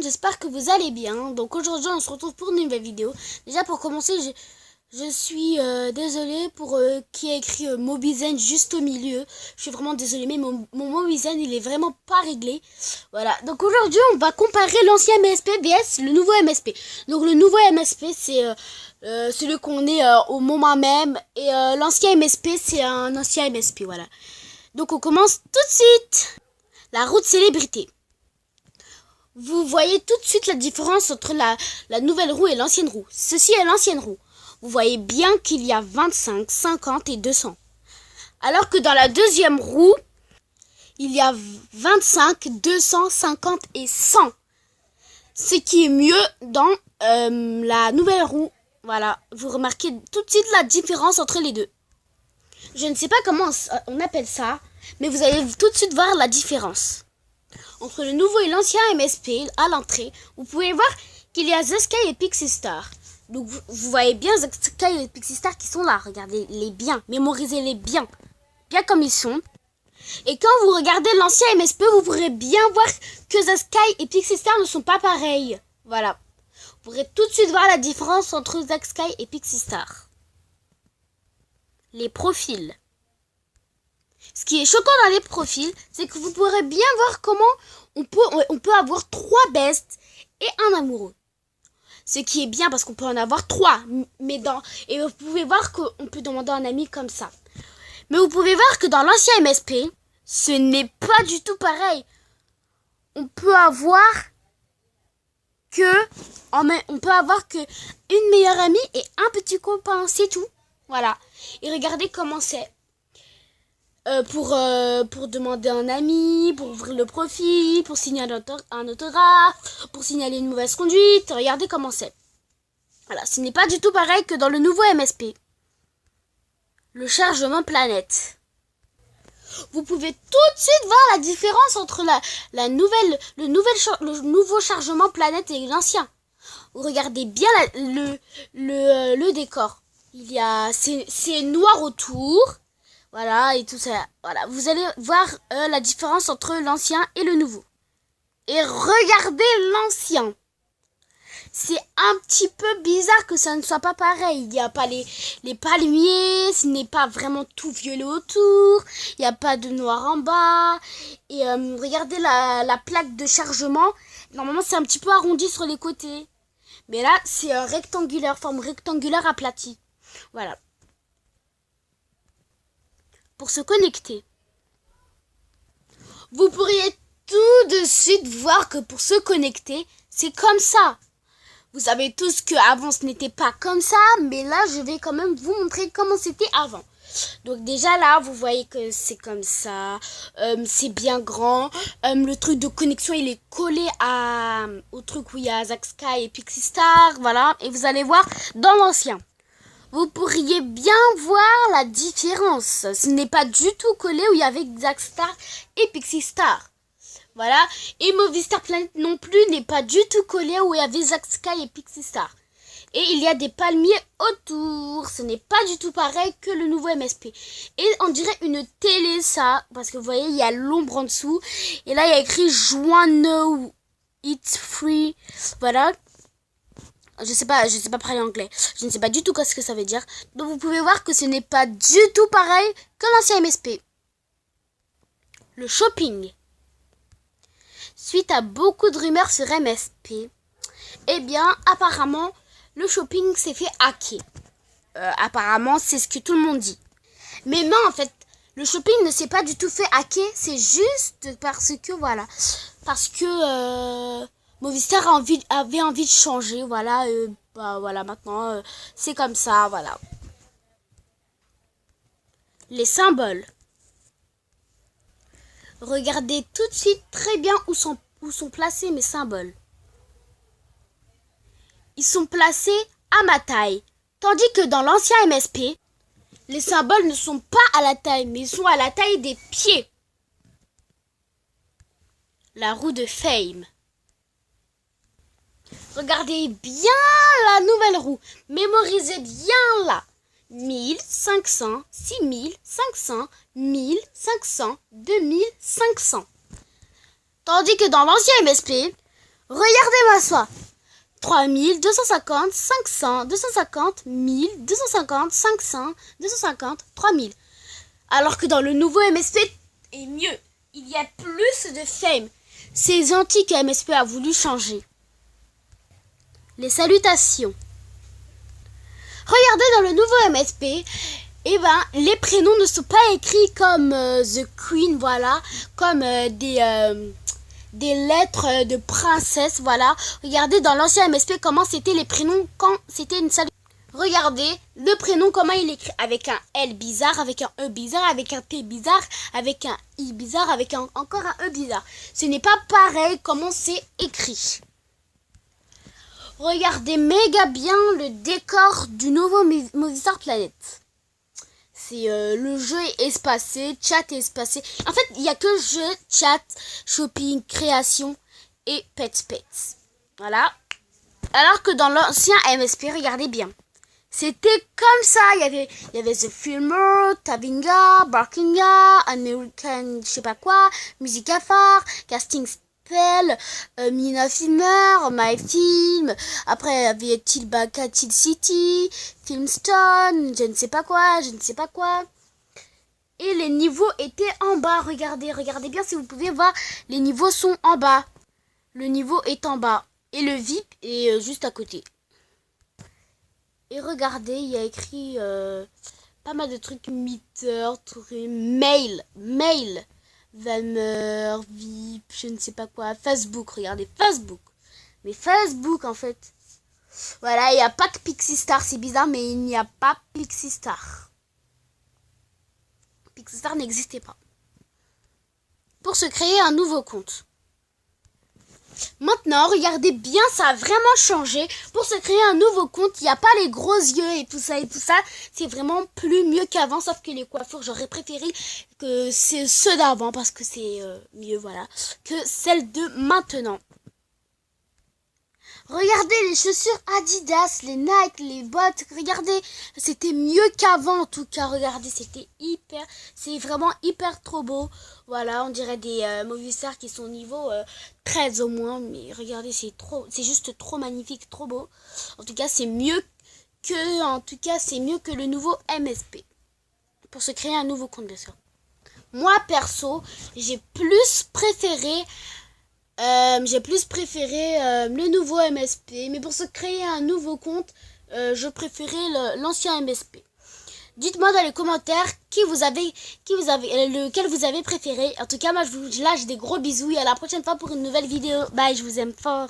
J'espère que vous allez bien. Donc aujourd'hui on se retrouve pour une nouvelle vidéo. Déjà pour commencer je suis désolée pour qui a écrit Mobizen juste au milieu. Je suis vraiment désolée mais mon Mobizen il est vraiment pas réglé. Voilà, donc aujourd'hui on va comparer l'ancien MSP vs le nouveau MSP. Donc le nouveau MSP c'est celui qu'on est au moment même. Et l'ancien MSP c'est un ancien MSP, voilà. Donc on commence tout de suite. La route célébrité. Vous voyez tout de suite la différence entre la nouvelle roue et l'ancienne roue. Ceci est l'ancienne roue. Vous voyez bien qu'il y a 25, 50 et 200. Alors que dans la deuxième roue, il y a 25, 200, 50 et 100. Ce qui est mieux dans la nouvelle roue. Voilà, vous remarquez tout de suite la différence entre les deux. Je ne sais pas comment on appelle ça, mais vous allez tout de suite voir la différence. Entre le nouveau et l'ancien MSP, à l'entrée, vous pouvez voir qu'il y a Zsky et Pixie Star. Donc vous voyez bien Zsky et Pixie Star qui sont là. Regardez-les bien, mémorisez-les bien, bien comme ils sont. Et quand vous regardez l'ancien MSP, vous pourrez bien voir que Zsky et Pixie Star ne sont pas pareils. Voilà. Vous pourrez tout de suite voir la différence entre Zsky et Pixie Star. Les profils. Ce qui est choquant dans les profils, c'est que vous pourrez bien voir comment on peut avoir 3 bestes et un amoureux. Ce qui est bien parce qu'on peut en avoir 3. Et vous pouvez voir qu'on peut demander un ami comme ça. Mais vous pouvez voir que dans l'ancien MSP, ce n'est pas du tout pareil. On peut avoir que une meilleure amie et un petit copain, c'est tout. Voilà. Et regardez comment c'est. Pour demander un ami, pour ouvrir le profil, pour signaler un autographe, pour signaler une mauvaise conduite. Regardez comment c'est. Voilà, ce n'est pas du tout pareil que dans le nouveau MSP. Le chargement planète. Vous pouvez tout de suite voir la différence entre le nouveau chargement planète et l'ancien. Vous regardez bien le décor. C'est noir autour. Voilà, et tout ça. Voilà, vous allez voir la différence entre l'ancien et le nouveau. Et regardez l'ancien. C'est un petit peu bizarre que ça ne soit pas pareil. Il n'y a pas les palmiers, ce n'est pas vraiment tout violet autour. Il n'y a pas de noir en bas. Et regardez la plaque de chargement. Normalement, c'est un petit peu arrondi sur les côtés. Mais là, c'est rectangulaire, forme rectangulaire aplatie. Voilà. Pour se connecter. Vous pourriez tout de suite voir que pour se connecter, c'est comme ça. Vous savez tous qu'avant ce n'était pas comme ça, mais là je vais quand même vous montrer comment c'était avant. Donc déjà là, vous voyez que c'est comme ça, c'est bien grand. Le truc de connexion il est collé au truc où il y a Zsky et Pixie Star, voilà. Et vous allez voir dans l'ancien. Vous pourriez bien voir la différence. Ce n'est pas du tout collé où il y avait Zsky et Pixie Star. Voilà. Et Movistar Planet non plus n'est pas du tout collé où il y avait Zsky et Pixie Star. Et il y a des palmiers autour. Ce n'est pas du tout pareil que le nouveau MSP. Et on dirait une télé ça. Parce que vous voyez, il y a l'ombre en dessous. Et là, il y a écrit Join Now It's Free. Voilà. Je sais pas parler anglais. Je ne sais pas du tout ce que ça veut dire. Donc vous pouvez voir que ce n'est pas du tout pareil que l'ancien MSP. Le shopping. Suite à beaucoup de rumeurs sur MSP, eh bien apparemment le shopping s'est fait hacker. Apparemment c'est ce que tout le monde dit. Mais non, en fait, le shopping ne s'est pas du tout fait hacker. C'est juste parce que voilà. Parce que Movistar avait envie de changer, voilà, voilà, maintenant, c'est comme ça, voilà. Les symboles. Regardez tout de suite très bien où sont placés mes symboles. Ils sont placés à ma taille, tandis que dans l'ancien MSP, les symboles ne sont pas à la taille, mais ils sont à la taille des pieds. La roue de Fame. Regardez bien la nouvelle roue. Mémorisez bien là. 1500, 6500, 1500, 2500. Tandis que dans l'ancien MSP, Regardez-moi ça. 3000, 250, 500, 250, 1000, 250, 500, 250, 3000. Alors que dans le nouveau MSP est mieux. Il y a plus de fame. C'est gentil que MSP a voulu changer. Les salutations. Regardez dans le nouveau MSP, les prénoms ne sont pas écrits comme The Queen, voilà, comme des lettres de princesse, voilà. Regardez dans l'ancien MSP comment c'était les prénoms quand c'était une salutation. Regardez le prénom comment il est écrit, avec un L bizarre, avec un E bizarre, avec un T bizarre, avec un I bizarre, avec encore un E bizarre. Ce n'est pas pareil comment c'est écrit. Regardez méga bien le décor du nouveau Movistar Planet. C'est le jeu est espacé, chat est espacé. En fait, il n'y a que jeu, chat, shopping, création et pets. Voilà. Alors que dans l'ancien MSP, regardez bien. C'était comme ça. Il y avait The Filmer, Tavinga, Barkinga, American, je sais pas quoi, Music Afar, Casting Spell, Mina Filmer, My Film. Après, il y avait Tilbaka, Til City, Filmstone, je ne sais pas quoi. Et les niveaux étaient en bas. Regardez bien si vous pouvez voir. Les niveaux sont en bas. Le niveau est en bas. Et le VIP est juste à côté. Et regardez, il y a écrit pas mal de trucs. Meter, Touré, Mail, Valmer, VIP, je ne sais pas quoi. Facebook, regardez, Facebook. Mais Facebook, en fait. Voilà, il n'y a pas que Pixie Star, c'est bizarre, mais il n'y a pas Pixie Star. Pixie Star n'existait pas. Pour se créer un nouveau compte. Maintenant, regardez bien, ça a vraiment changé. Pour se créer un nouveau compte, il n'y a pas les gros yeux et tout ça. C'est vraiment plus mieux qu'avant, sauf que les coiffures, j'aurais préféré que c'est ceux d'avant parce que c'est mieux, voilà, que celles de maintenant. Regardez les chaussures Adidas, les Nike, les bottes, regardez, c'était mieux qu'avant en tout cas, regardez, c'est vraiment hyper trop beau. Voilà, on dirait des Movistar qui sont niveau 13 au moins, mais regardez, c'est juste trop magnifique, trop beau. En tout cas, c'est mieux que le nouveau MSP. Pour se créer un nouveau compte, bien sûr. Moi, perso, j'ai plus préféré le nouveau MSP, mais pour se créer un nouveau compte, je préférais l'ancien MSP. Dites-moi dans les commentaires lequel vous avez préféré. En tout cas, moi je vous lâche des gros bisous et à la prochaine fois pour une nouvelle vidéo. Bye, je vous aime fort.